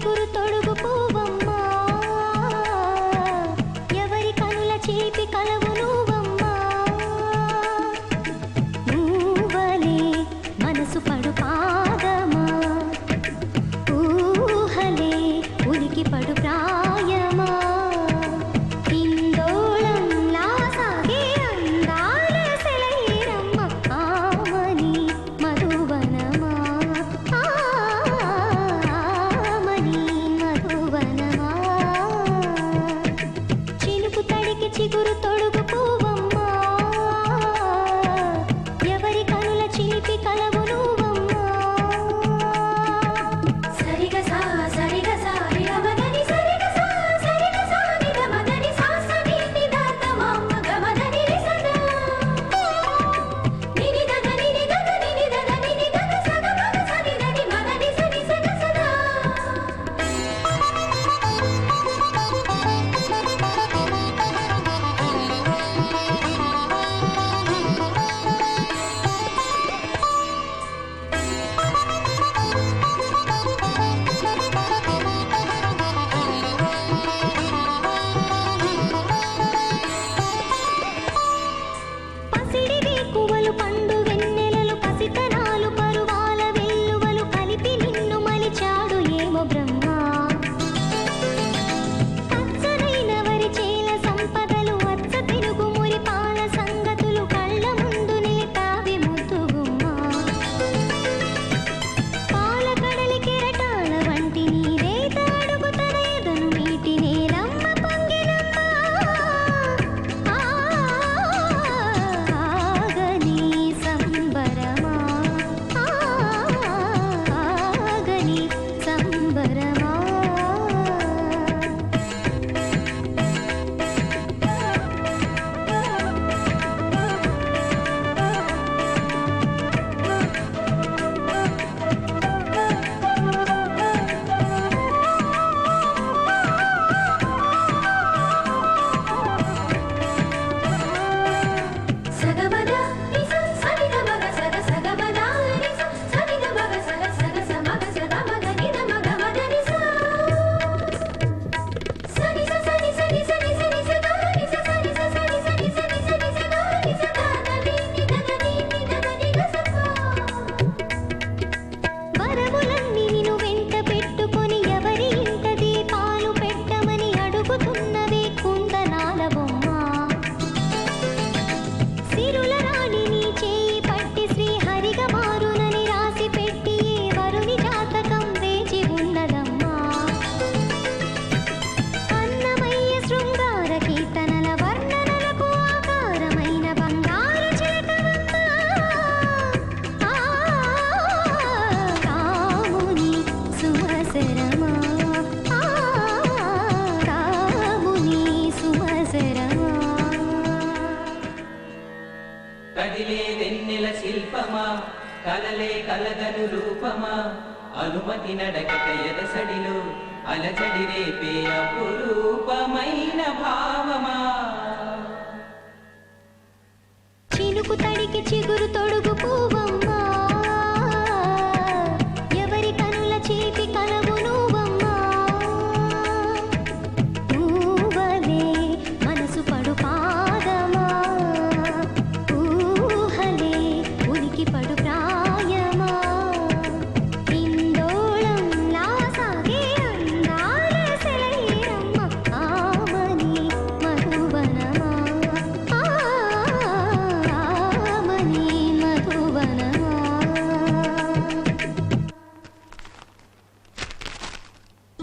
చిగురు తొడుగు పువ్వమ్మా ఎవరి కనుల చిలిపి కలవు నువ్వమ్మా నువ్వలే మనసు పడు పాదమా ఊహలే ఉనికి పడు ప్రాయమా ఇందోళంలా సాగే అందాల సెలయేరమ్మ ఆమని మధువనమా ఆమని మధువనమా చినుకు తడికి చిగురు తొడుగు పువ్వమ్మా ఎవరి కనుల చిలిపి కలవు నువ్వమ్మా సరిగ సా సరిగ సా నిగమదని సరిగ సా సరిగ సా నిగమదని సా సని నిదాత మమ్మ గమదని రిసదా నిని దద నిని దద నిని దద నిని దద సగ మగ సని దని మదని సని సగ సదా పసిడి వేకువలు పండు వెన్నెలలు పసితనాలు పరువాల వెల్లువలు కలిపి నిన్ను మలిచాడు ఏమో బ్రహ్మ పచ్చనైన వరి చేల సంపదలు అచ్చ తిరుగు మురి పాల సంగతులు కళ్ళ ముందు నిలిపావి ముద్దుగుమ్మ పాల కడలి కెరటాల వంటి నీరేత అడుగు తన ఎదను నీటి నేలమ్మ పొంగినమ్మ ఆగని సంబరమా ఆగని సంబరమా సగమద నిస సనిద మగ సగ సగమద నిస సనిద మగ సగ సగ సమగ సగ మగ నిద మగ మద నిస సని స సని సని సని సని సగ నిస సని స సని సని సని సని సగ నిస దాద ని దద ని దద ని గసప వరములన్నీ నిన్ను వెంట పెట్టుకొని ఎవరి ఇంట దీపాలు పెట్టమని అడుగుతున్నవే కుందనాల బొమ్మ సిరుల రాణి నీ చేయి పట్టి శ్రీహరిగా మారునని రాసి పెట్టి ఏ వరుని జాతకం వేచి ఉన్నదమ్మా అన్నమయ్య శృంగార కీర్తనల వర్ణనలకు ఆకారమైన బంగారు చిలకవమ్మా రాముని సుమసరమా రాముని సుమసరమా కదిలే వెన్నెల శిల్పమా కలలే కలగను రూపమా అనుమతి నడకట ఎదసడిలో అలజడి రేపే అపురూపమైన భావమా చినుకు తడికి చిగురు తొడుగు పువ్వమ్మ